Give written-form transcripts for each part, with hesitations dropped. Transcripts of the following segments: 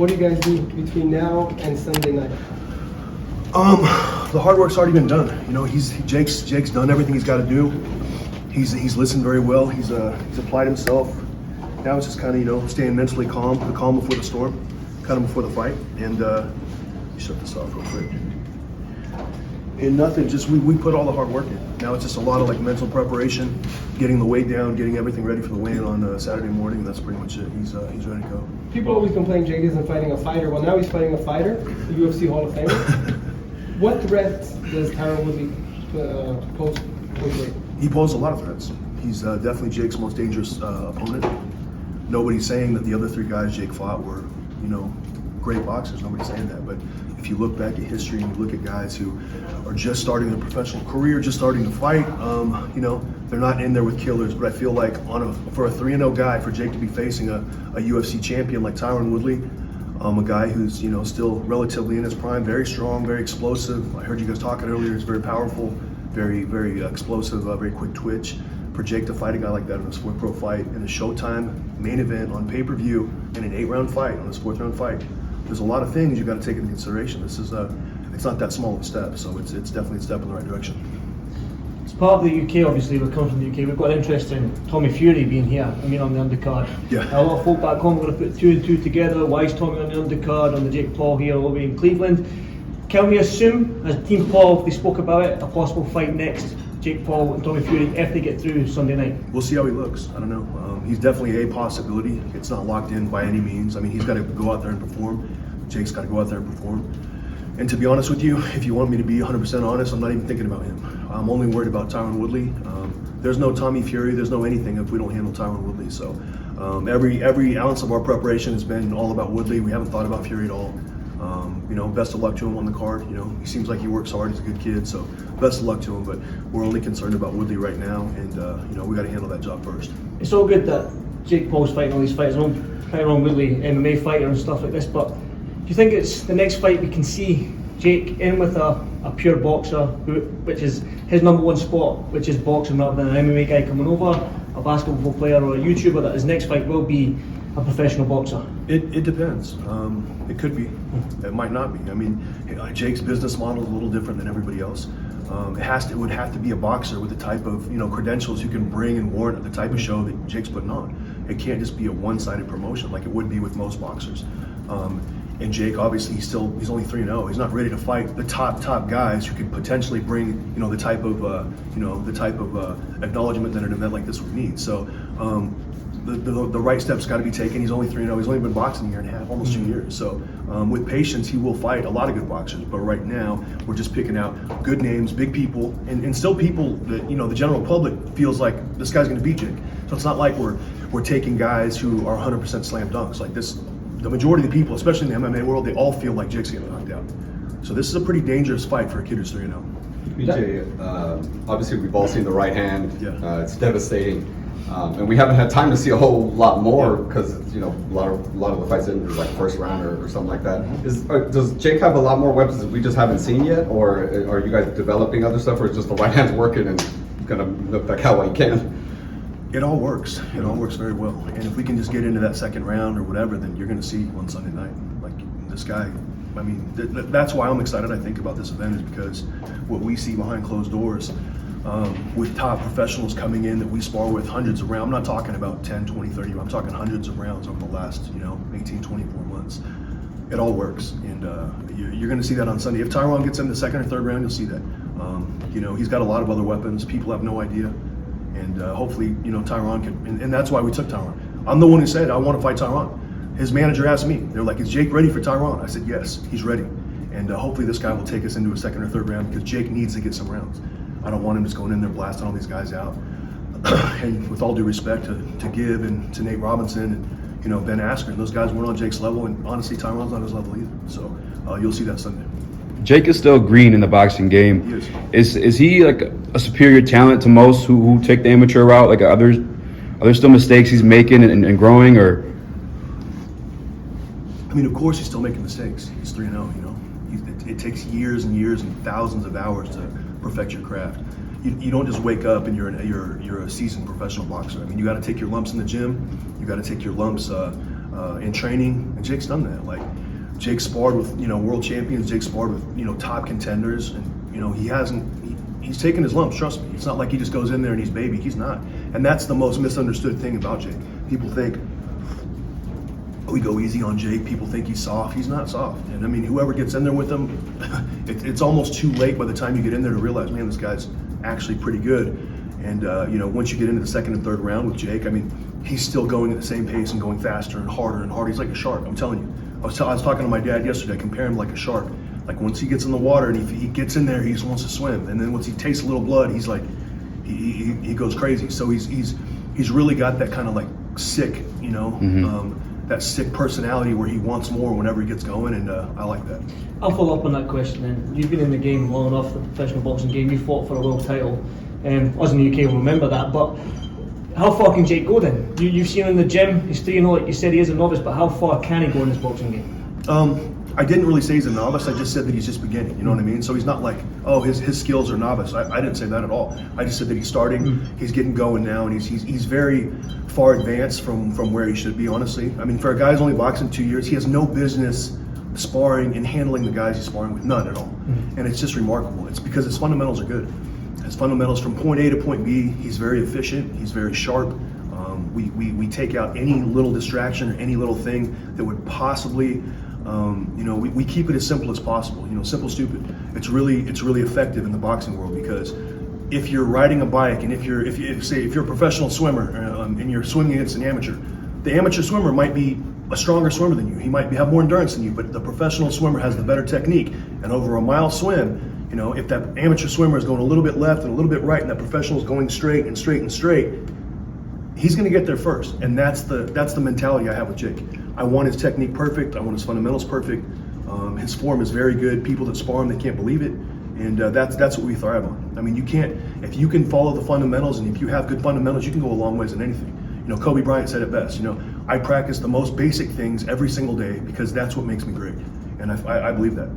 What do you guys do between now and Sunday night? The hard work's already been done. You know, Jake's done everything he's got to do. He's listened very well. He's applied himself. Now it's just kind of, you know, staying mentally calm, the calm before the storm, kind of before the fight. And shut this off real quick. And nothing, just we put all the hard work in. Now it's just a lot of like mental preparation, getting the weight down, getting everything ready for the weigh-in on Saturday morning. That's pretty much it. He's ready to go. People always complain Jake isn't fighting a fighter. Well, now he's fighting a fighter, the UFC Hall of Famer. What threats does Tyron Woodley pose with Jake? He posed a lot of threats. He's definitely Jake's most dangerous opponent. Nobody's saying that the other three guys Jake fought were, you know, great boxers. Nobody's saying that. But if you look back at history and you look at guys who are just starting their professional career, just starting to fight, you know, they're not in there with killers. But I feel like for a 3-0 guy, for Jake to be facing a UFC champion like Tyron Woodley, a guy who's, you know, still relatively in his prime, very strong, very explosive. I heard you guys talking earlier. He's very powerful, very, very explosive, very quick twitch. For Jake to fight a guy like that in a sport pro fight, in a Showtime main event on pay-per-view, in an 8-round fight, on a 4th-round fight, there's a lot of things you got to take into consideration. This is it's not that small of a step, so it's definitely a step in the right direction. It's part of the UK, obviously. We're coming from the UK. We've got an interest in Tommy Fury being here. I mean, on the undercard. Yeah. A lot of folk back home are going to put 2 and 2 together. Why is Tommy on the undercard on the Jake Paul here over in Cleveland? Can we assume, as Team Paul, they spoke about it, a possible fight next, Jake Paul and Tommy Fury, if they get through Sunday night? We'll see how he looks. I don't know. He's definitely a possibility. It's not locked in by any means. I mean, he's got to go out there and perform. Jake's got to go out there and perform. And to be honest with you, if you want me to be 100% honest, I'm not even thinking about him. I'm only worried about Tyron Woodley. There's no Tommy Fury, there's no anything if we don't handle Tyron Woodley. So every ounce of our preparation has been all about Woodley. We haven't thought about Fury at all. You know, best of luck to him on the card. You know, he seems like he works hard. He's a good kid, so best of luck to him. But we're only concerned about Woodley right now, and you know, we got to handle that job first. It's all good that Jake Paul's fighting all these fights. I know Tyron Woodley, MMA fighter and stuff like this, but do you think it's the next fight we can see Jake in with a pure boxer, which is his number one sport, which is boxing, rather than an MMA guy coming over, a basketball player or a YouTuber, that his next fight will be a professional boxer? It depends. It could be. It might not be. I mean, Jake's business model is a little different than everybody else. It would have to be a boxer with the type of, you know, credentials you can bring and warrant the type of show that Jake's putting on. It can't just be a one-sided promotion like it would be with most boxers. And Jake, obviously, he's only 3-0. He's not ready to fight the top guys who could potentially bring, you know, the type of acknowledgement that an event like this would need. So the right steps got to be taken. He's only 3-0. He's only been boxing a year and a half, almost 2 years. So with patience, he will fight a lot of good boxers. But right now, we're just picking out good names, big people, and still people that, you know, the general public feels like this guy's going to beat Jake. So it's not like we're taking guys who are 100% slam dunks like this. The majority of the people, especially in the MMA world, they all feel like Jake's getting knocked out. So this is a pretty dangerous fight for a kid who's 3-0. BJ, obviously we've all seen the right hand. Yeah. It's devastating, and we haven't had time to see a whole lot more because you know a lot of the fights in like first round or something like that. Does Jake have a lot more weapons that we just haven't seen yet, or are you guys developing other stuff, or is just the right hand's working and gonna look like how he can? It all works. It all works very well. And if we can just get into that second round or whatever, then you're going to see on Sunday night. Like this guy, I mean, that's why I'm excited, I think, about this event, is because what we see behind closed doors with top professionals coming in that we spar with hundreds of rounds. I'm not talking about 10, 20, 30. I'm talking hundreds of rounds over the last, 18, 24 months. It all works. And you're going to see that on Sunday. If Tyron gets in the second or third round, you'll see that. He's got a lot of other weapons. People have no idea. And hopefully, Tyron can, and that's why we took Tyron. I'm the one who said, I want to fight Tyron. His manager asked me, they're like, is Jake ready for Tyron? I said, yes, he's ready. And hopefully this guy will take us into a second or third round, because Jake needs to get some rounds. I don't want him just going in there blasting all these guys out. And with all due respect to Gibb and to Nate Robinson and Ben Askren, those guys weren't on Jake's level, and honestly, Tyron's not his level either. So you'll see that Sunday. Jake is still green in the boxing game. He Is he like a superior talent to most who take the amateur route? Like are there still mistakes he's making and growing, or? I mean, of course he's still making mistakes. He's 3-0, It takes years and years and thousands of hours to perfect your craft. You don't just wake up and you're a seasoned professional boxer. I mean, you got to take your lumps in the gym. You got to take your lumps in training, and Jake's done that. Like Jake sparred with world champions. Jake sparred with top contenders, and he's taken his lumps. Trust me, it's not like he just goes in there and he's baby. He's not, and that's the most misunderstood thing about Jake. People think we go easy on Jake. People think he's soft. He's not soft. And I mean, whoever gets in there with him, it's almost too late by the time you get in there to realize, man, this guy's actually pretty good. And once you get into the second and third round with Jake, I mean, he's still going at the same pace and going faster and harder and harder. He's like a shark. I'm telling you. I was talking to my dad yesterday. I compare him like a shark. Like once he gets in the water and he gets in there, he just wants to swim. And then once he tastes a little blood, he's like, he goes crazy. So he's really got that kind of like sick, that sick personality where he wants more whenever he gets going, and I like that. I'll follow up on that question then. You've been in the game long enough, the professional boxing game. You fought for a world title. Us in the UK will remember that. But how far can Jake go then? You've seen him in the gym. He's 3-0, like you said, he is a novice. But how far can he go in his boxing game? I didn't really say he's a novice. I just said that he's just beginning. You know what I mean? So he's not like, oh, his skills are novice. I didn't say that at all. I just said that he's starting. He's getting going now, and he's very far advanced from where he should be. Honestly, I mean, for a guy who's only boxing 2 years, he has no business sparring and handling the guys he's sparring with. None at all. And it's just remarkable. It's because his fundamentals are good. His fundamentals from point A to point B. He's very efficient. He's very sharp. We take out any little distraction or any little thing that would possibly. We keep it as simple as possible. Simple, stupid. It's really effective in the boxing world, because if you're riding a bike and if you're a professional swimmer and you're swimming against an amateur, the amateur swimmer might be a stronger swimmer than you. He might have more endurance than you, but the professional swimmer has the better technique. And over a mile swim, if that amateur swimmer is going a little bit left and a little bit right, and that professional is going straight and straight and straight, he's going to get there first. And that's the mentality I have with Jake. I want his technique perfect. I want his fundamentals perfect. His form is very good. People that spar him, they can't believe it. And that's what we thrive on. I mean, if you can follow the fundamentals, and if you have good fundamentals, you can go a long ways in anything. Kobe Bryant said it best. I practice the most basic things every single day because that's what makes me great. And I believe that.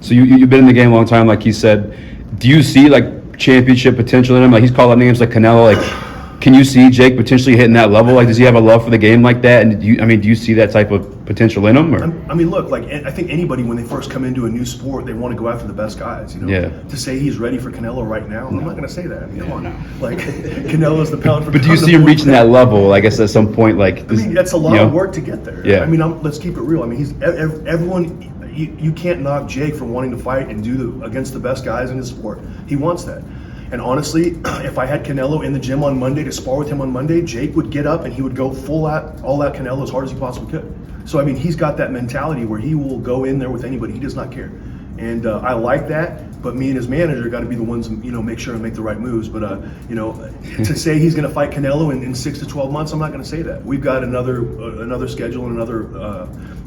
So you've been in the game a long time, like you said. Do you see like championship potential in him? Like he's called out names like Canelo. Like, can you see Jake potentially hitting that level? Like, does he have a love for the game like that? And do you see that type of potential in him? Or? I mean, look, like I think anybody when they first come into a new sport, they want to go after the best guys. Yeah. To say he's ready for Canelo right now, I'm not going to say that. I mean, come on. Like Canelo's the pound for. But do you see him reaching that level? I guess at some point, like. That's a lot of work to get there. Yeah. I mean, let's keep it real. I mean, he's everyone. You can't knock Jake from wanting to fight and do against the best guys in his sport. He wants that. And honestly, if I had Canelo in the gym on Monday to spar with him on Monday, Jake would get up and he would go all out Canelo as hard as he possibly could. So, I mean, he's got that mentality where he will go in there with anybody. He does not care. And I like that, but me and his manager got to be the ones, make sure and make the right moves. But, to say he's going to fight Canelo in 6 to 12 months, I'm not going to say that. We've got another schedule and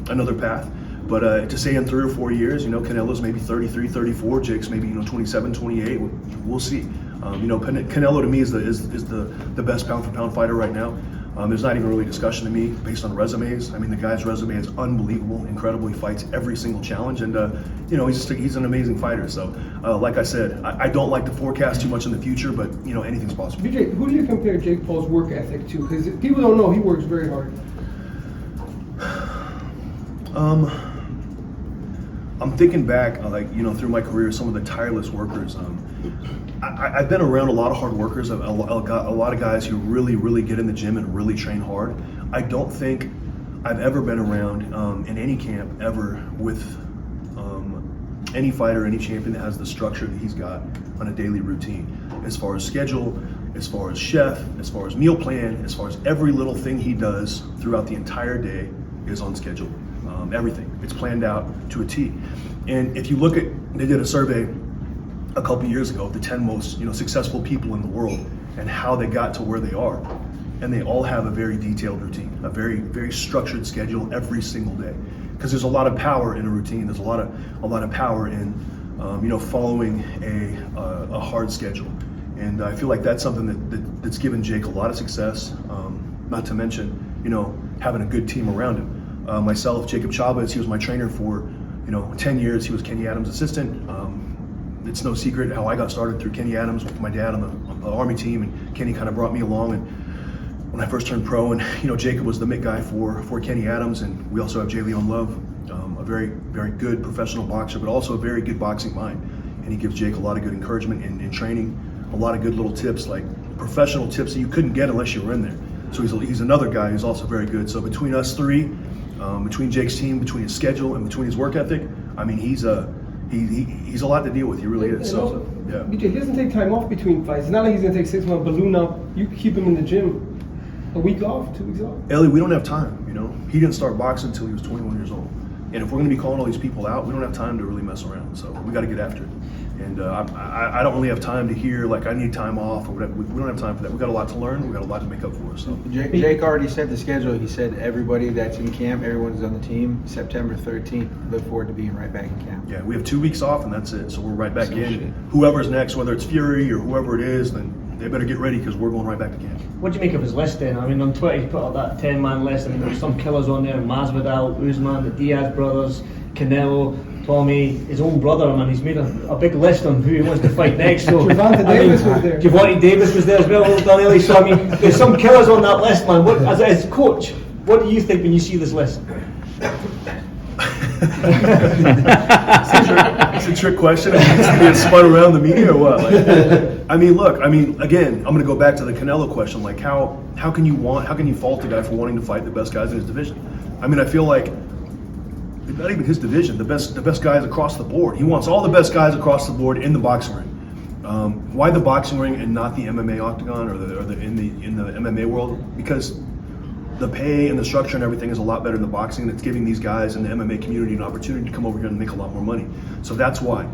another path. But to say in 3 or 4 years, Canelo's maybe 33, 34, Jake's maybe 27, 28. We'll see. Canelo to me is the best pound for pound fighter right now. There's not even really discussion to me based on resumes. I mean, the guy's resume is unbelievable, incredible. He fights every single challenge, and he's an amazing fighter. So, like I said, I don't like to forecast too much in the future, but anything's possible. BJ, who do you compare Jake Paul's work ethic to? Because people don't know he works very hard. I'm thinking back, through my career, some of the tireless workers. I've been around a lot of hard workers. I've got a lot of guys who really, really get in the gym and really train hard. I don't think I've ever been around in any camp ever with any fighter, any champion that has the structure that he's got on a daily routine, as far as schedule, as far as chef, as far as meal plan, as far as every little thing he does throughout the entire day is on schedule. Everything. It's planned out to a T. And if you look at, they did a survey a couple years ago of the 10 most successful people in the world and how they got to where they are. And they all have a very detailed routine, a very, very structured schedule every single day. Because there's a lot of power in a routine. There's a lot of power in following a hard schedule. And I feel like that's something that's given Jake a lot of success. Not to mention, having a good team around him. Myself, Jacob Chavez, he was my trainer for 10 years. He was Kenny Adams' assistant. It's no secret how I got started through Kenny Adams with my dad on the Army team, and Kenny kind of brought me along. And when I first turned pro, and Jacob was the mitt guy for Kenny Adams, and we also have Jay Leon Love, a very, very good professional boxer, but also a very good boxing mind. And he gives Jake a lot of good encouragement in training, a lot of good little tips, like professional tips that you couldn't get unless you were in there. So he's another guy who's also very good. So between us three, between Jake's team, between his schedule, and between his work ethic, I mean, he's a lot to deal with. He really is. So, also, yeah. BJ, he doesn't take time off between fights. It's not like he's gonna take 6 months balloon up. You keep him in the gym. A week off, 2 weeks off. Ellie, we don't have time. He didn't start boxing until he was 21 years old. And if we're going to be calling all these people out, we don't have time to really mess around. So we got to get after it. And I don't really have time to hear like I need time off or whatever. We don't have time for that. We got a lot to learn. We got a lot to make up for. So Jake already set the schedule. He said everybody that's in camp, everyone's on the team. September 13th. Look forward to being right back in camp. yeah, we have 2 weeks off and that's it. So we're right back in. Whoever's next, whether it's Fury or whoever it is, then they better get ready because we're going right back to camp. What do you make of his list then? I mean, on Twitter he put up that 10-man list. I mean, there's some killers on there: Masvidal, Usman, the Diaz brothers, Canelo, Tommy, his own brother. I mean, he's made a big list on who he wants to fight next. So Gervonta Davis was there. Gervonta Davis was there as well, Daniele. So I mean, there's some killers on that list, man. What, as coach, what do you think when you see this list? It's a trick question. Is being spun around the media or what? Again, I'm going to go back to the Canelo question. Like, how can you fault the guy for wanting to fight the best guys in his division? I mean, I feel like not even his division, the best guys across the board. He wants all the best guys across the board in the boxing ring. Why the boxing ring and not the MMA octagon or in the MMA world? Because the pay and the structure and everything is a lot better in the boxing, and it's giving these guys in the MMA community an opportunity to come over here and make a lot more money. So that's why.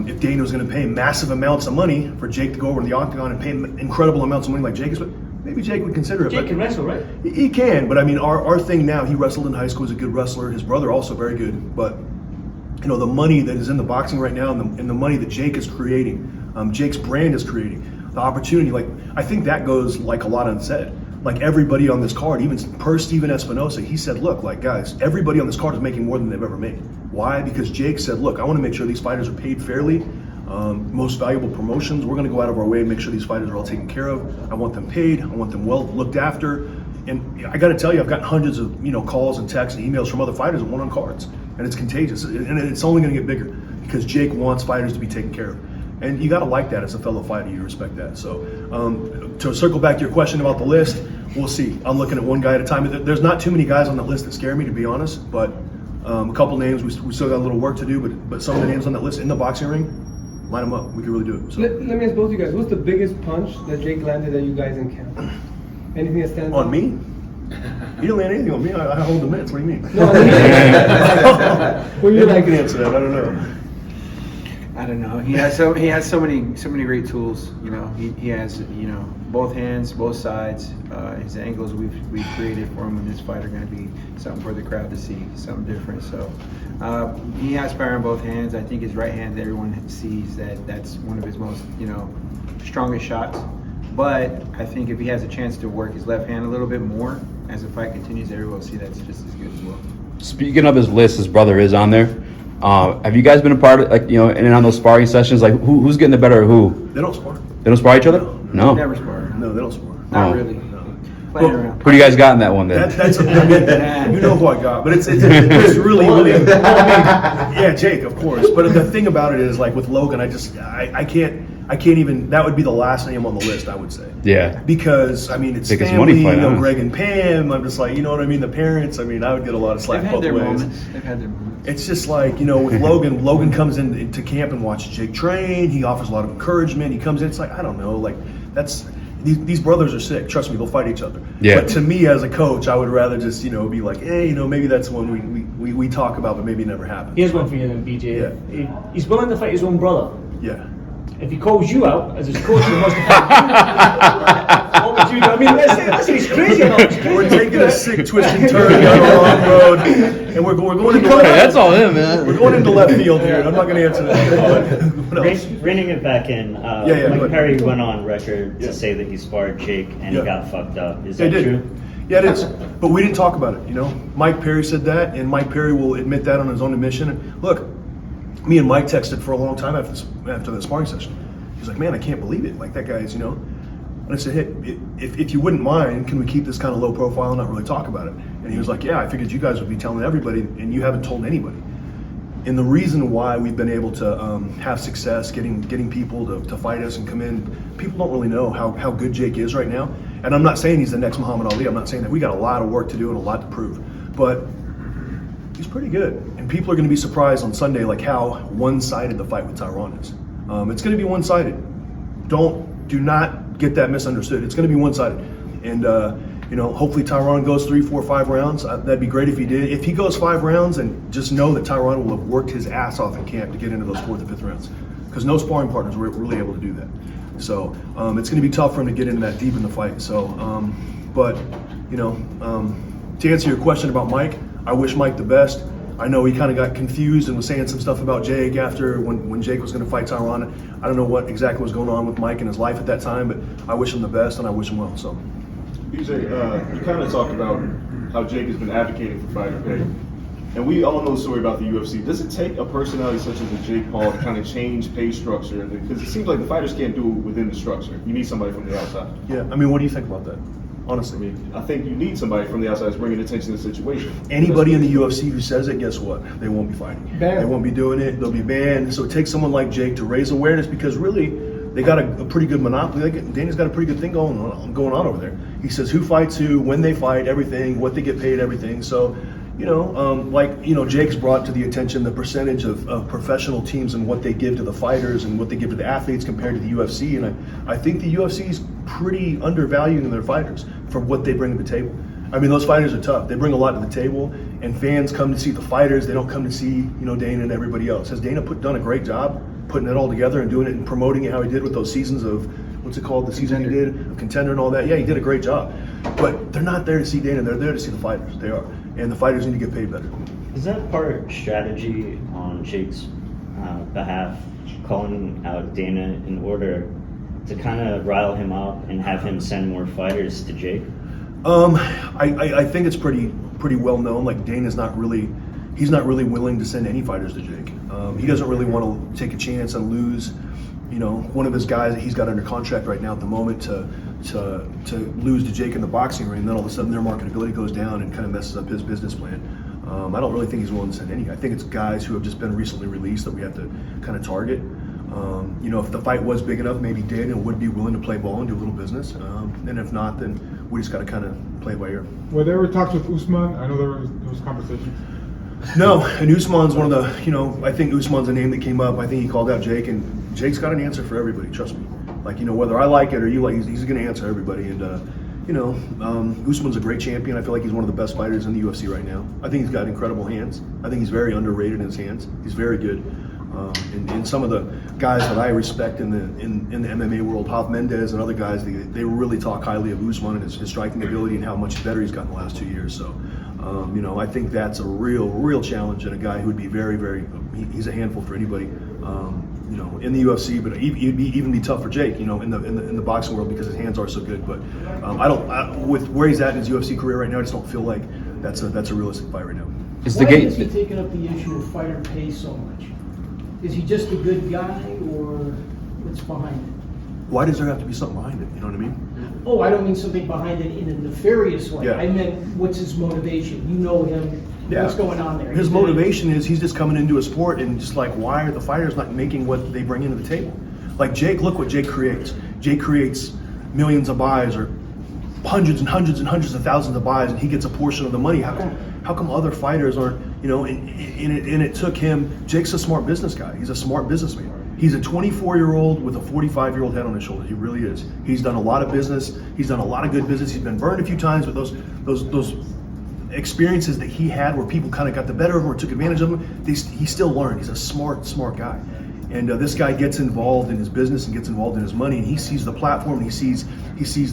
If Dana was going to pay massive amounts of money for Jake to go over to the octagon and pay incredible amounts of money like Jake is, maybe Jake would consider it. Jake can wrestle, right? He can, but I mean, our thing now, he wrestled in high school, he's a good wrestler. His brother also very good, but the money that is in the boxing right now and the money that Jake is creating, Jake's brand is creating, the opportunity, like, I think that goes like a lot unsaid. Like everybody on this card, even per Steven Espinosa, he said, look, like guys, everybody on this card is making more than they've ever made. Why? Because Jake said, look, I want to make sure these fighters are paid fairly. Most valuable promotions, we're going to go out of our way and make sure these fighters are all taken care of. I want them paid. I want them well looked after. And I got to tell you, I've gotten hundreds of calls and texts and emails from other fighters that want on cards, and it's contagious, and it's only going to get bigger because Jake wants fighters to be taken care of. And you got to like that as a fellow fighter. You respect that. So to circle back to your question about the list, we'll see. I'm looking at one guy at a time. There's not too many guys on that list that scare me, to be honest. But a couple names, we still got a little work to do. But some of the names on that list in the boxing ring, line them up. We can really do it. So. Let me ask both of you guys. What's the biggest punch that Jake landed at you guys in camp? Anything that stands On out? me? He didn't land anything on me. I hold the mitts. What do you mean? No, Well, you're not gonna answer that. I don't know. I don't know. He has so many great tools. He has both hands, both sides. His angles we've created for him in this fight are going to be something for the crowd to see, something different. So he has power in both hands. I think his right hand, everyone sees that's one of his most strongest shots. But I think if he has a chance to work his left hand a little bit more as the fight continues, everyone will see that's just as good as well. Speaking of his list, his brother is on there. Have you guys been a part of, in and on those sparring sessions? Like, who's getting the better of who? They don't spar. They don't spar each other? No. Never spar. No, they don't spar. Not Oh. really. No. Playing Well, around. Who do you guys got in that one then? That's you know who I got, but it's really yeah, Jake, of course. But the thing about it is, like with Logan, I can't even. That would be the last name on the list, I would say. Yeah. Because it's Biggest family, money fight, huh? Greg and Pam. I'm just like, you know what I mean. The parents. I would get a lot of They've slack had both their ways. moments. They've had their moments. It's just like, with Logan comes into camp and watches Jake train. He offers a lot of encouragement. He comes in, it's like, I don't know, like these brothers are sick. Trust me, they'll fight each other. Yeah. But to me as a coach, I would rather just, be like, hey, maybe that's one we talk about, but maybe it never happens. Here's one for you then, BJ. Yeah. He's willing to fight his own brother. Yeah. If he calls you out as his coach and wants to fight you, what would you do? I mean, listen, he's crazy enough. He's crazy We're enough. taking a sick twisting turn down the wrong road, and we're going into That's all him, man. We're going into left field here. I'm not going to answer that. What else? Reining it back in, Yeah, go Mike ahead. Perry went on record Yeah. to say that he sparred Jake and Yeah. he got fucked up. Is They that did. true? Yeah, it is. But we didn't talk about it, Mike Perry said that, and Mike Perry will admit that on his own admission. And look, me and Mike texted for a long time after the sparring session. He's like, man, I can't believe it. Like, that guy's, And I said, hey, if you wouldn't mind, can we keep this kind of low profile and not really talk about it? And he was like, yeah, I figured you guys would be telling everybody, and you haven't told anybody. And the reason why we've been able to have success getting people to fight us and come in, people don't really know how good Jake is right now. And I'm not saying he's the next Muhammad Ali. I'm not saying that. We got a lot of work to do and a lot to prove. But he's pretty good. And people are going to be surprised on Sunday like how one-sided the fight with Tyron is. It's going to be one-sided. Do not get that misunderstood. It's going to be one-sided. And hopefully Tyron goes 3, 4, 5 rounds. That'd be great if he did. If he goes 5 rounds, and just know that Tyron will have worked his ass off in camp to get into those 4th and 5th rounds, because no sparring partners were really able to do that. So it's going to be tough for him to get into that deep in the fight. So, to answer your question about Mike, I wish Mike the best. I know he kind of got confused and was saying some stuff about Jake after when Jake was going to fight Tyron. I don't know what exactly was going on with Mike in his life at that time, but I wish him the best and I wish him well. So. BJ, you kind of talked about how Jake has been advocating for fighter pay. And we all know the story about the UFC. Does it take a personality such as a Jake Paul to kind of change pay structure? Because it seems like the fighters can't do it within the structure. You need somebody from the outside. Yeah, I mean, what do you think about that? Honestly. I think you need somebody from the outside that's bringing attention to the situation. Anybody in the UFC who says it, guess what? They won't be fighting. Banned. They won't be doing it. They'll be banned. So it takes someone like Jake to raise awareness, because really, they got a pretty good monopoly. Dana's got a pretty good thing going on over there. He says who fights who, when they fight, everything, what they get paid, everything. So, Jake's brought to the attention the percentage of professional teams and what they give to the fighters and what they give to the athletes compared to the UFC. And I think the UFC is pretty undervaluing their fighters for what they bring to the table. I mean, those fighters are tough. They bring a lot to the table, and fans come to see the fighters. They don't come to see, Dana and everybody else. Has Dana done a great job putting it all together and doing it and promoting it how he did with those seasons of, what's it called, the season he did, of Contender and all that? Yeah, he did a great job. But they're not there to see Dana. They're there to see the fighters. They are. And the fighters need to get paid better. Is that part strategy on Jake's behalf, calling out Dana in order to kind of rile him up and have him send more fighters to Jake? I think it's pretty well known. Like, Dana's he's not really willing to send any fighters to Jake. He doesn't really want to take a chance and lose, one of his guys that he's got under contract right now at the moment to lose to Jake in the boxing ring. Then all of a sudden their marketability goes down and kind of messes up his business plan. I don't really think he's willing to send any. I think it's guys who have just been recently released that we have to kind of target. If the fight was big enough, maybe Dana would be willing to play ball and do a little business. And if not, then we just got to kind of play by ear. Were there ever talks with Usman? I know there was conversations. No, and Usman's one of the, I think Usman's a name that came up. I think he called out Jake, and Jake's got an answer for everybody, trust me. Like, whether I like it or you like it, he's going to answer everybody. And, Usman's a great champion. I feel like he's one of the best fighters in the UFC right now. I think he's got incredible hands. I think he's very underrated in his hands. He's very good. And some of the guys that I respect in the MMA world, Hoff Mendez and other guys, they really talk highly of Usman and his striking ability and how much better he's gotten the last 2 years. So, I think that's a real challenge, and a guy who would be very, he's a handful for anybody, in the UFC, but he'd even be tough for Jake, in the boxing world, because his hands are so good. But with where he's at in his UFC career right now, I just don't feel like that's a realistic fight right now. Why is he taking up the issue of fighter pay so much? Is he just a good guy, or what's behind it? Why does there have to be something behind it? You know what I mean? Oh, I don't mean something behind it in a nefarious way. Yeah. I meant, what's his motivation? You know him. Yeah. What's going on there? His motivation is he's just coming into a sport and just like, why are the fighters not making what they bring into the table? Like Jake, look what Jake creates. Jake creates millions of buys, or hundreds and hundreds and hundreds of thousands of buys, and he gets a portion of the money. How come other fighters aren't, and it took him, Jake's a smart business guy. He's a smart businessman. He's a 24-year-old with a 45-year-old head on his shoulder. He really is. He's done a lot of business. He's done a lot of good business. He's been burned a few times, but those experiences that he had where people kind of got the better of him or took advantage of him, he still learned. He's a smart guy. And this guy gets involved in his business and gets involved in his money, and he sees the platform, and he sees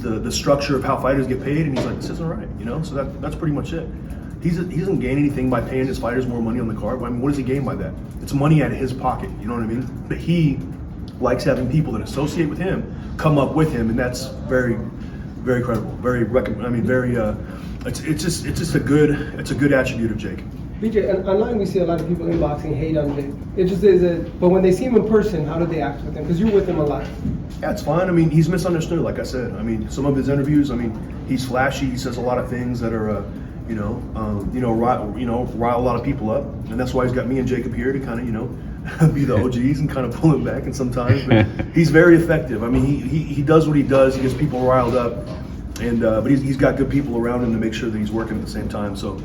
the structure of how fighters get paid, and he's like, this isn't right, So that's pretty much it. He doesn't gain anything by paying his fighters more money on the card. I mean, what does he gain by that? It's money out of his pocket, you know what I mean? But he likes having people that associate with him come up with him, and that's very, very credible. It's just a good attribute of Jake. BJ, online we see a lot of people inboxing hate on Jake. It just is but when they see him in person, how do they act with him? Because you're with him a lot. Yeah, it's fine. I mean, he's misunderstood, like I said. I mean, some of his interviews, I mean, he's flashy. He says a lot of things that are, rile a lot of people up, and that's why he's got me and Jacob here to kind of, be the OGs and kind of pull him back. And sometimes, but he's very effective. I mean, he does what he does. He gets people riled up, and but he's got good people around him to make sure that he's working at the same time. So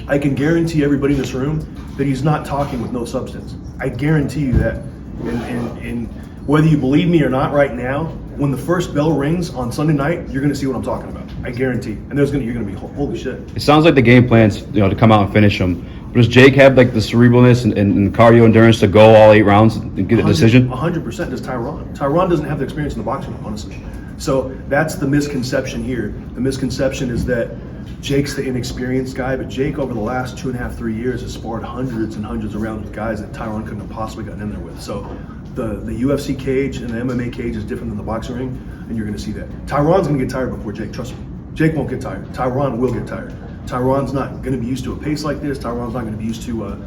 I can guarantee everybody in this room that he's not talking with no substance. I guarantee you that. And whether you believe me or not right now, when the first bell rings on Sunday night, you're going to see what I'm talking about. I guarantee. And you're going to be, holy shit. It sounds like the game plan's to come out and finish him. Does Jake have like the cerebralness and cardio endurance to go all 8 rounds and get a decision? 100% does Tyron. Tyron doesn't have the experience in the boxing, honestly. So that's the misconception here. The misconception is that Jake's the inexperienced guy, but Jake over the last 2.5, 3 years has sparred hundreds and hundreds of rounds with guys that Tyron couldn't have possibly gotten in there with. So the UFC cage and the MMA cage is different than the boxing ring, and you're going to see that. Tyron's going to get tired before Jake, trust me. Jake won't get tired. Tyron will get tired. Tyron's not going to be used to a pace like this. Tyron's not going to be used to,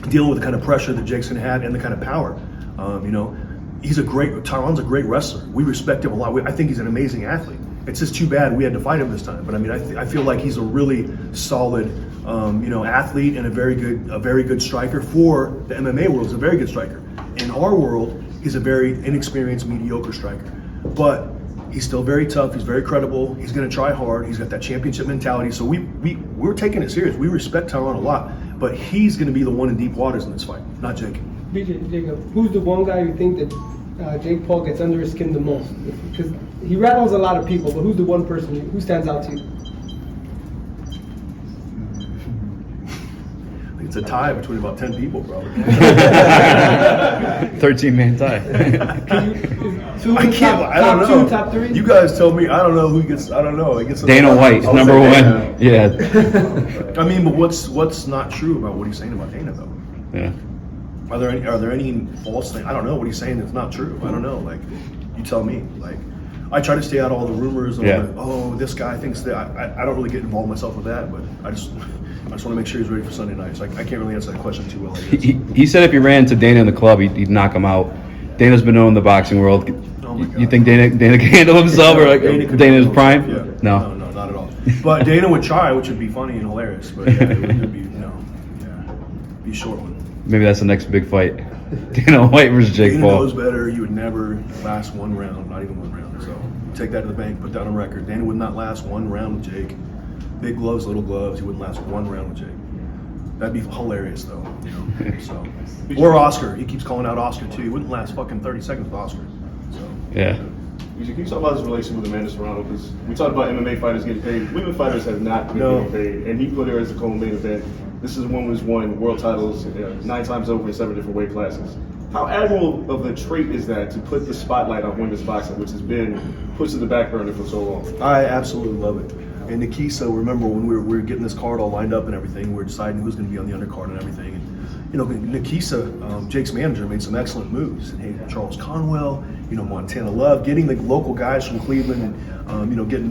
dealing with the kind of pressure that Jake's going to have and the kind of power. Tyron's a great wrestler. We respect him a lot. I think he's an amazing athlete. It's just too bad we had to fight him this time. But I mean, I feel like he's a really solid, athlete and a very good striker for the MMA world. He's a very good striker. In our world, he's a very inexperienced, mediocre striker. But he's still very tough. He's very credible. He's going to try hard. He's got that championship mentality. So we're taking it serious. We respect Tyron a lot. But he's going to be the one in deep waters in this fight, not Jake. BJ, Jacob, who's the one guy you think that Jake Paul gets under his skin the most? Because he rattles a lot of people, but who's the one person who stands out to you? I think it's a tie between about 10 people, probably. 13-man tie. I can't. I don't know. Top 2, top 3? You guys tell me. I don't know who gets. I don't know. It gets Dana White, number 1. Yeah. I mean, but what's not true about what he's saying about Dana though? Yeah. Are there any false things? I don't know what he's saying that's not true. I don't know. Like, you tell me. Like, I try to stay out of all the rumors. This guy thinks that. I don't really get involved myself with that, but I just want to make sure he's ready for Sunday night. So I can't really answer that question too well. He said if he ran to Dana in the club, he'd knock him out. Dana's been known in the boxing world. Oh my God. You think Dana can handle himself, or like Dana's prime? Yeah. No, not at all. But Dana would try, which would be funny and hilarious. But yeah, it would be be a short one. Maybe that's the next big fight. Dana White versus Jake Dana Paul. knows better. You would never last one round, not even one round. So take that to the bank, put that on record. Dana would not last one round with Jake. Big gloves, little gloves. He wouldn't last one round with Jake. That'd be hilarious, though. So, or Oscar. He keeps calling out Oscar too. He wouldn't last fucking 30 seconds with Oscar. So Yeah. Can you talk about his relation with Amanda Serrano? Because we talked about MMA fighters getting paid. Women fighters have not been getting paid, and he put her as a co-main event. This is a woman who's won world titles 9 times over in 7 different weight classes. How admirable of a trait is that to put the spotlight on women's boxing, which has been pushed to the back burner for so long? I absolutely love it. And Nikisa, remember when we were getting this card all lined up and everything, we were deciding who's going to be on the undercard and everything. And, Nikisa, Jake's manager, made some excellent moves. And, hey, Charles Conwell, Montana Love, getting the local guys from Cleveland and, getting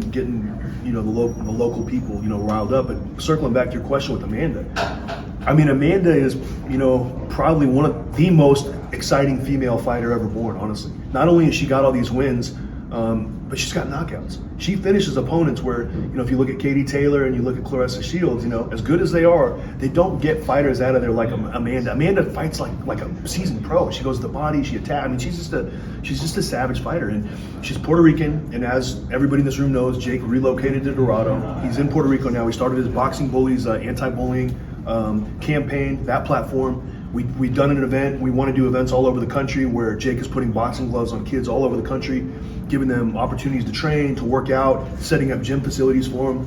the local people, riled up. But circling back to your question with Amanda, I mean, Amanda is, probably one of the most exciting female fighter ever born, honestly. Not only has she got all these wins, but she's got knockouts. She finishes opponents where, if you look at Katie Taylor and you look at Clarissa Shields, as good as they are, they don't get fighters out of there like Amanda. Amanda fights like a seasoned pro. She goes to the body, she attacks. I mean, she's just a savage fighter. And she's Puerto Rican, and as everybody in this room knows, Jake relocated to Dorado. He's in Puerto Rico now. He started his Boxing Bullies anti-bullying campaign, that platform. We've done an event. We want to do events all over the country where Jake is putting boxing gloves on kids all over the country, giving them opportunities to train, to work out, setting up gym facilities for them.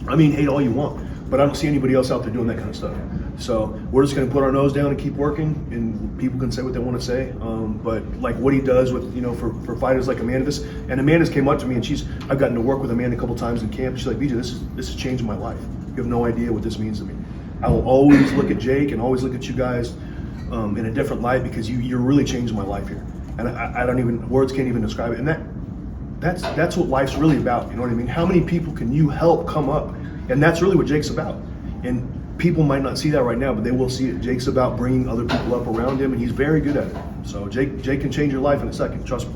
I mean, hate all you want, but I don't see anybody else out there doing that kind of stuff. So we're just going to put our nose down and keep working, and people can say what they want to say. But like what he does with, for fighters like Amanda, and Amanda's came up to me, and I've gotten to work with Amanda a couple times in camp. She's like, BJ, this is changing my life. You have no idea what this means to me. I will always look at Jake and always look at you guys in a different light, because you're really changing my life here. And I don't even, words can't even describe it. And that's what life's really about. You know what I mean? How many people can you help come up? And that's really what Jake's about. And people might not see that right now, but they will see it. Jake's about bringing other people up around him, and he's very good at it. So Jake can change your life in a second, trust me.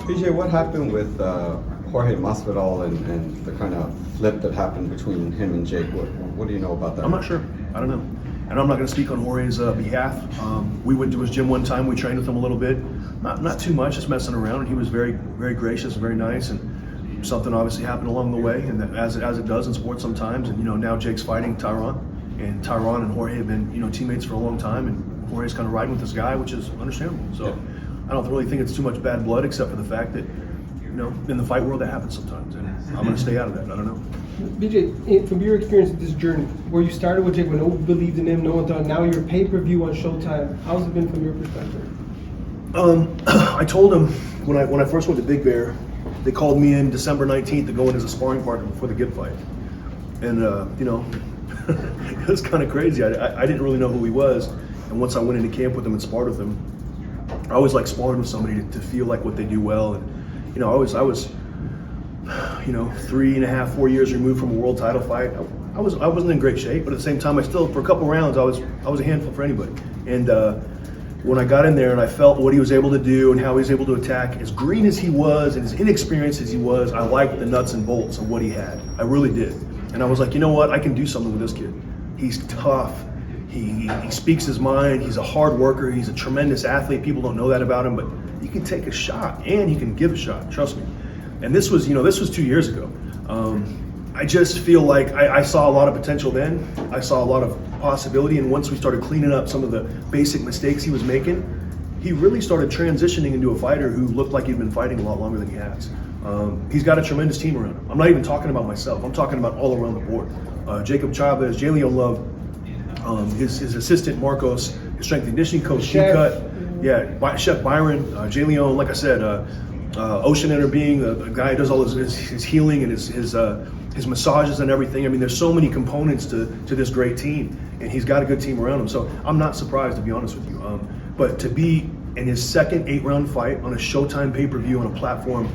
BJ, what happened with Jorge Masvidal and the kind of flip that happened between him and Jake? What do you know about that? I'm not sure. I don't know. And I'm not going to speak on Jorge's behalf. We went to his gym one time. We trained with him a little bit. Not too much, just messing around. And he was very, very gracious and very nice. And something obviously happened along the way, and that, as it does in sports sometimes. And now Jake's fighting Tyron, and Tyron and Jorge have been teammates for a long time. And Jorge's kind of riding with this guy, which is understandable. So I don't really think it's too much bad blood, except for the fact that in the fight world that happens sometimes. And I'm going to stay out of that. I don't know. BJ, from your experience with this journey, where you started with Jake, when no one believed in him, no one thought, now you're pay-per-view on Showtime. How's it been from your perspective? I told him when I first went to Big Bear, they called me in December 19th to go in as a sparring partner before the Gibb fight. And, it was kind of crazy. I didn't really know who he was. And once I went into camp with him and sparred with him, I always like sparring with somebody to feel like what they do well. And, I was 3.5, 4 years removed from a world title fight. I wasn't in great shape, but at the same time, I still, for a couple rounds, I was a handful for anybody. And when I got in there and I felt what he was able to do and how he was able to attack, as green as he was and as inexperienced as he was, I liked the nuts and bolts of what he had. I really did. And I was like, you know what? I can do something with this kid. He's tough. He speaks his mind. He's a hard worker. He's a tremendous athlete. People don't know that about him, but he can take a shot and he can give a shot. Trust me. And this was 2 years ago. I just feel like I saw a lot of potential then. I saw a lot of possibility, and once we started cleaning up some of the basic mistakes he was making, he really started transitioning into a fighter who looked like he'd been fighting a lot longer than he has. He's got a tremendous team around him. I'm not even talking about myself. I'm talking about all around the board. Jacob Chavez, Jalen Love, his assistant Marcos, his strength and conditioning coach, Chef Byron, Jalen, like I said, Ocean Interbeing, the guy who does all his healing and his massages and everything. I mean, there's so many components to this great team, and he's got a good team around him. So I'm not surprised, to be honest with you. But to be in his second 8-round fight on a Showtime pay-per-view on a platform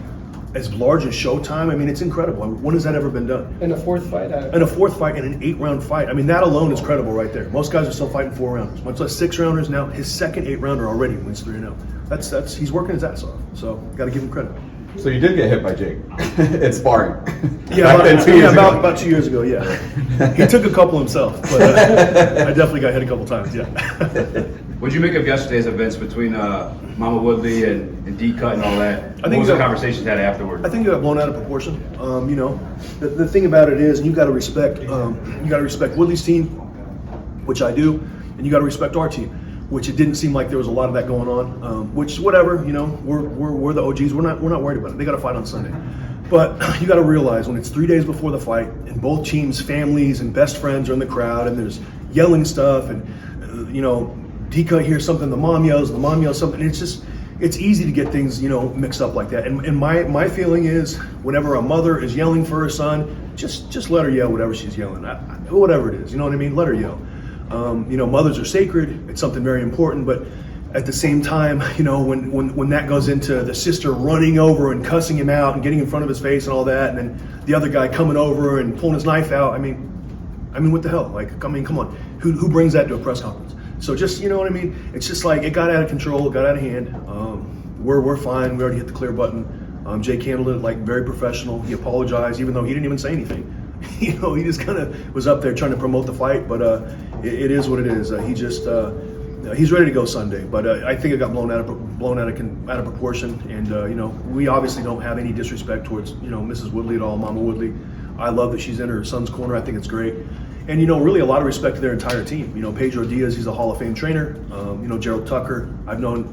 as large as Showtime, I mean, it's incredible. When has that ever been done? And a fourth fight? And a fourth fight in an 8-round fight. I mean, that alone is credible right there. Most guys are still fighting 4-rounders, much less 6-rounders. Now, his second 8-rounder already wins 3-0. That's he's working his ass off. So, got to give him credit. So you did get hit by Jake in sparring. Yeah, about 2 years ago. Yeah, he took a couple himself, but I definitely got hit a couple times. Yeah. What'd you make of yesterday's events between Mama Woodley and D Cut and all that? What was the conversation had afterward? I think it got blown out of proportion. The thing about it is, and you got to respect Woodley's team, which I do, and you got to respect our team, which it didn't seem like there was a lot of that going on. Which whatever, we're the OGs. We're not worried about it. They got to fight on Sunday. But you got to realize when it's 3 days before the fight, and both teams' families and best friends are in the crowd, and there's yelling stuff, and D-Cut hears something, the mom yells something. It's easy to get things, mixed up like that. And my feeling is, whenever a mother is yelling for her son, just let her yell whatever she's yelling, whatever it is. You know what I mean? Let her yell. Mothers are sacred. It's something very important. But at the same time, when that goes into the sister running over and cussing him out and getting in front of his face and all that, and then the other guy coming over and pulling his knife out. I mean, what the hell? Come on. Who brings that to a press conference? So just, you know what I mean? It's just like, it got out of control, it got out of hand. We're fine, we already hit the clear button. Jake handled it very professional. He apologized, even though he didn't even say anything. He just kind of was up there trying to promote the fight, but it is what it is. He's ready to go Sunday, but I think it got blown out of proportion. And we obviously don't have any disrespect towards Mrs. Woodley at all, Mama Woodley. I love that she's in her son's corner. I think it's great. And, really a lot of respect to their entire team. Pedro Diaz, he's a Hall of Fame trainer. Gerald Tucker, I've known,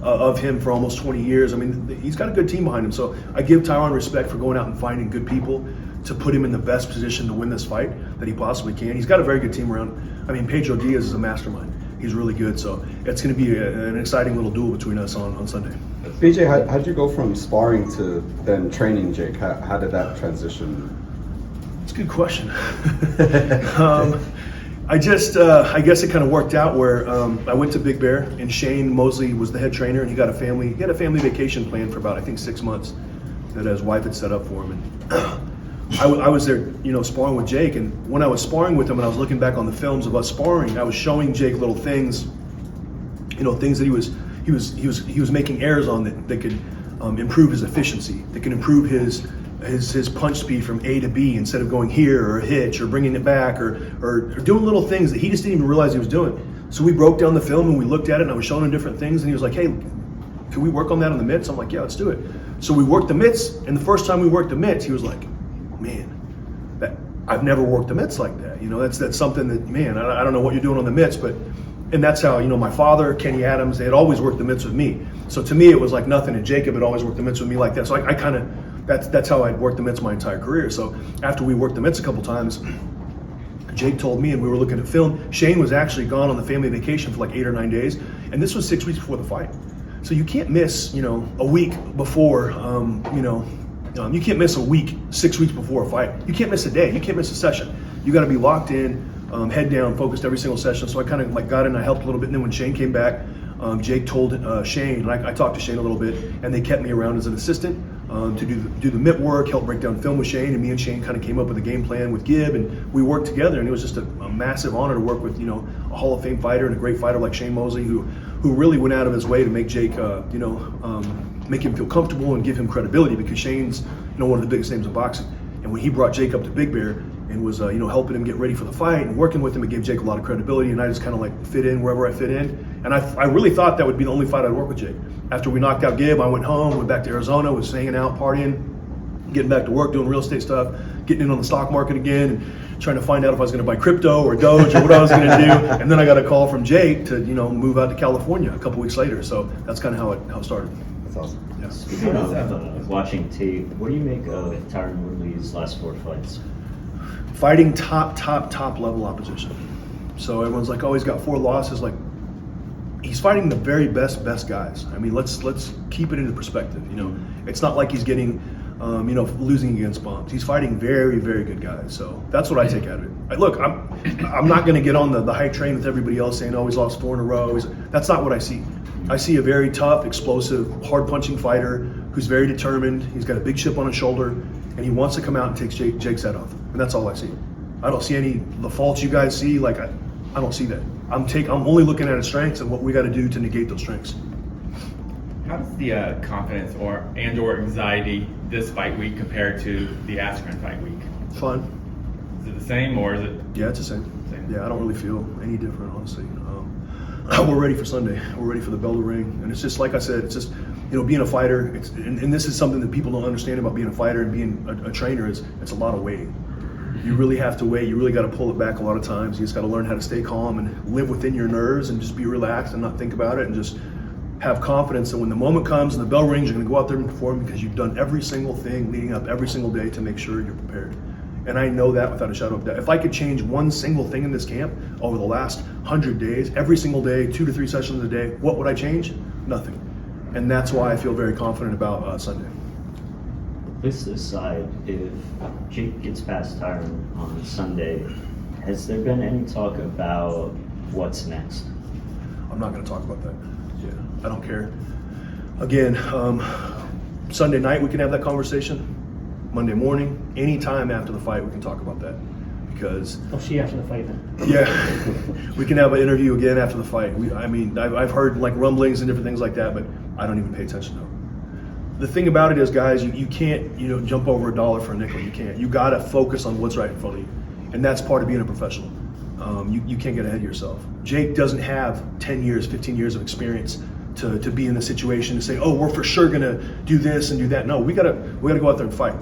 of him for almost 20 years. I mean, he's got a good team behind him. So I give Tyron respect for going out and finding good people to put him in the best position to win this fight that he possibly can. He's got a very good team around. I mean, Pedro Diaz is a mastermind. He's really good. So it's going to be an exciting little duel between us on Sunday. BJ, how'd you go from sparring to then training Jake? How did that transition? It's a good question. I guess it kind of worked out where I went to Big Bear, and Shane Mosley was the head trainer, and he had a family vacation planned for about, I think, 6 months that his wife had set up for him. And I was there, sparring with Jake, and when I was sparring with him and I was looking back on the films of us sparring, I was showing Jake little things, things that he was making errors on that could improve his efficiency, that can improve his punch speed from A to B instead of going here or a hitch or bringing it back or doing little things that he just didn't even realize he was doing. So we broke down the film and we looked at it and I was showing him different things and he was like, hey, can we work on that on the mitts? I'm like, yeah, let's do it. So we worked the mitts, and the first time we worked the mitts, he was like, man, I've never worked the mitts like that. That's something that, man, I don't know what you're doing on the mitts, and that's how, my father, Kenny Adams, they had always worked the mitts with me. So to me, it was like nothing, and Jacob had always worked the mitts with me like that. So I kind of, that's how I'd worked the mitts my entire career. So after we worked the mitts a couple times, Jake told me, and we were looking at film, Shane was actually gone on the family vacation for like 8 or 9 days, and this was 6 weeks before the fight. So you can't miss, a week before, you can't miss a week, 6 weeks before a fight. You can't miss a day. You can't miss a session. You got to be locked in, head down, focused every single session. So I kind of got in, I helped a little bit. And then when Shane came back, Jake told Shane, and I talked to Shane a little bit, and they kept me around as an assistant to do the mitt work, help break down film with Shane, and me and Shane kind of came up with a game plan with Gibb, and we worked together. And it was just a massive honor to work with, a Hall of Fame fighter and a great fighter like Shane Mosley, who really went out of his way to make Jake, make him feel comfortable and give him credibility, because Shane's, one of the biggest names in boxing. And when he brought Jake up to Big Bear and was, helping him get ready for the fight and working with him, it gave Jake a lot of credibility, and I just kind of fit in wherever I fit in. And I really thought that would be the only fight I'd work with Jake. After we knocked out Gibb, I went home, went back to Arizona, was hanging out, partying, getting back to work, doing real estate stuff, getting in on the stock market again, and trying to find out if I was going to buy crypto or Doge or what I was going to do. And then I got a call from Jake to, move out to California a couple weeks later. So that's kind of how it started. That's awesome. Yeah. Speaking of watching tape, what do you make of Tyron Woodley's last 4 fights? Fighting top level opposition. So everyone's like, oh, he's got 4 losses. Like, he's fighting the very best guys. I mean, let's keep it into perspective. It's not like he's getting, losing against bums. He's fighting very, very good guys. So that's what I take out of it. Look, I'm not going to get on the hype train with everybody else saying, oh, he's lost 4 in a row. That's not what I see. I see a very tough, explosive, hard-punching fighter who's very determined. He's got a big chip on his shoulder, and he wants to come out and take Jake's head off. And that's all I see. I don't see any the faults you guys see. Like, I don't see that. I'm only looking at his strengths and what we got to do to negate those strengths. How does the confidence or anxiety this fight week compare to the Askren fight week? Fun. Is it the same, or is it? Yeah, it's the same. Yeah, I don't really feel any different, honestly. We're ready for Sunday. We're ready for the bell to ring, and it's just like I said. It's just being a fighter. And this is something that people don't understand about being a fighter and being a trainer. It's a lot of weight. You really have to wait. You really got to pull it back a lot of times. You just got to learn how to stay calm and live within your nerves and just be relaxed and not think about it and just have confidence that when the moment comes and the bell rings, you're going to go out there and perform because you've done every single thing leading up every single day to make sure you're prepared. And I know that without a shadow of doubt. If I could change one single thing in this camp over the last 100 days, every single day, 2 to 3 sessions a day, what would I change? Nothing. And that's why I feel very confident about Sunday. This aside, if Jake gets past Tyron on Sunday, has there been any talk about what's next? I'm not going to talk about that. Yeah, I don't care. Again, Sunday night we can have that conversation. Monday morning, anytime after the fight, we can talk about that. Because I'll see you after the fight then. Yeah, we can have an interview again after the fight. I've heard like rumblings and different things like that, but I don't even pay attention to them. The thing about it is, guys, you can't jump over a dollar for a nickel. You can't. You got to focus on what's right in front of you, and that's part of being a professional. You can't get ahead of yourself. Jake doesn't have 10 years, 15 years of experience to be in the situation to say, oh, we're for sure gonna do this and do that. No, we gotta go out there and fight.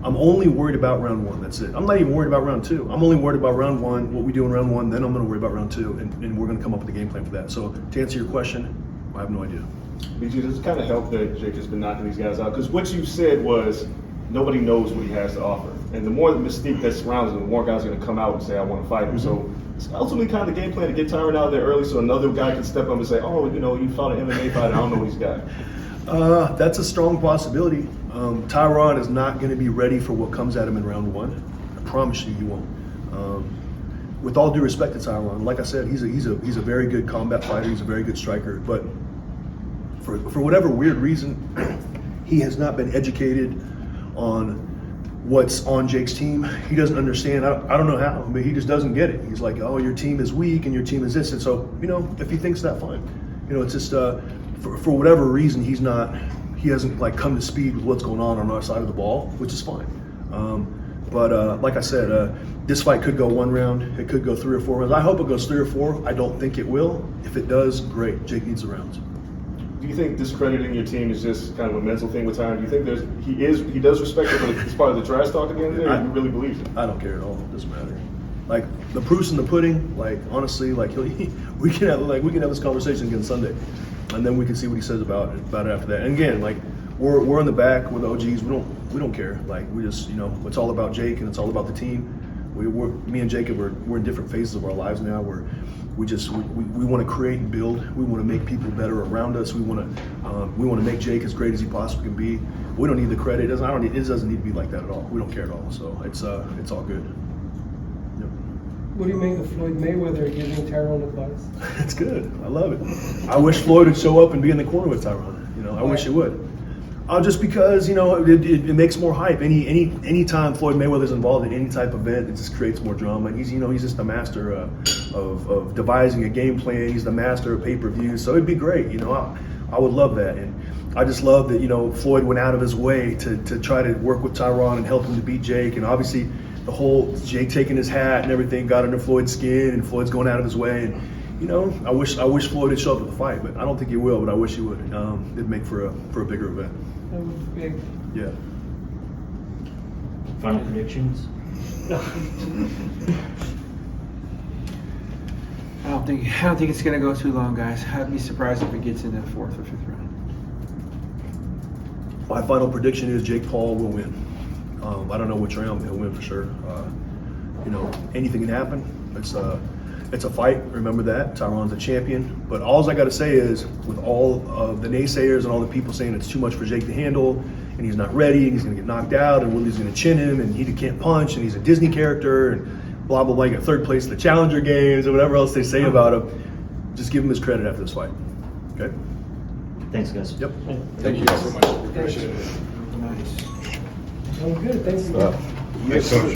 I'm only worried about round 1. That's it. I'm not even worried about round 2. I'm only worried about round 1, what we do in round 1. Then I'm going to worry about round 2, and we're going to come up with a game plan for that. So to answer your question, I have no idea. BG, does it kind of help that Jake has been knocking these guys out? Because what you said was nobody knows what he has to offer. And the more the mystique that surrounds him, the more guys are going to come out and say, I want to fight him. So it's ultimately kind of the game plan to get Tyron out there early so another guy can step up and say, oh, you fought an MMA fighter, I don't know what he's got. That's a strong possibility. Tyron is not going to be ready for what comes at him in round 1. I promise you, he won't. With all due respect to Tyron, like I said, he's a very good combat fighter. He's a very good striker. But for whatever weird reason, he has not been educated on what's on Jake's team. He doesn't understand. I don't know how, but he just doesn't get it. He's like, oh, your team is weak and your team is this. And so, if he thinks that, fine. It's just for whatever reason, he hasn't like come to speed with what's going on our side of the ball, which is fine. But like I said, this fight could go 1 round. It could go 3 or 4 rounds. I hope it goes 3 or 4. I don't think it will. If it does, great. Jake needs the rounds. Do you think discrediting your team is just kind of a mental thing with time? Do you think he does respect it, but it's part of the trash talk at the end of the day? Or he really believes it? I don't care at all. It doesn't matter. Like the proof's in the pudding. Like honestly, like we can have this conversation again Sunday, and then we can see what he says about it after that. And again, like we're in the back with the OGs. We don't care. Like we just it's all about Jake and it's all about the team. Me and Jacob we're in different phases of our lives now. We want to create and build. We want to make people better around us. We want to make Jake as great as he possibly can be. We don't need the credit. It doesn't need to be like that at all. We don't care at all. So it's all good. Yep. What do you make of Floyd Mayweather giving Tyron advice? It's good. I love it. I wish Floyd would show up and be in the corner with Tyron. I wish it would. Just because it makes more hype. Any time Floyd Mayweather's involved in any type of event, it just creates more drama. And he's just the master of devising a game plan. He's the master of pay-per-views. So it'd be great. I would love that. And I just love that Floyd went out of his way to try to work with Tyron and help him to beat Jake. And obviously the whole Jake taking his hat and everything got under Floyd's skin, and Floyd's going out of his way. And I wish Floyd would show up at the fight, but I don't think he will. But I wish he would. It'd make for a bigger event. That was big. Yeah. Final predictions? I don't think it's gonna go too long, guys. I'd be surprised if it gets into the 4th or 5th round. My final prediction is Jake Paul will win. I don't know which round he'll win for sure. Anything can happen. It's a fight. Remember that. Tyron's a champion. But all I got to say is, with all of the naysayers and all the people saying it's too much for Jake to handle, and he's not ready, and he's going to get knocked out, and Woodley's going to chin him, and he can't punch, and he's a Disney character, and blah, blah, blah, he got 3rd place at the Challenger Games, or whatever else they say about him, just give him his credit after this fight. Okay? Thanks, guys. Yep. Thank you guys so much. Appreciate it. Nice. That was good. Thanks. Yes, sir.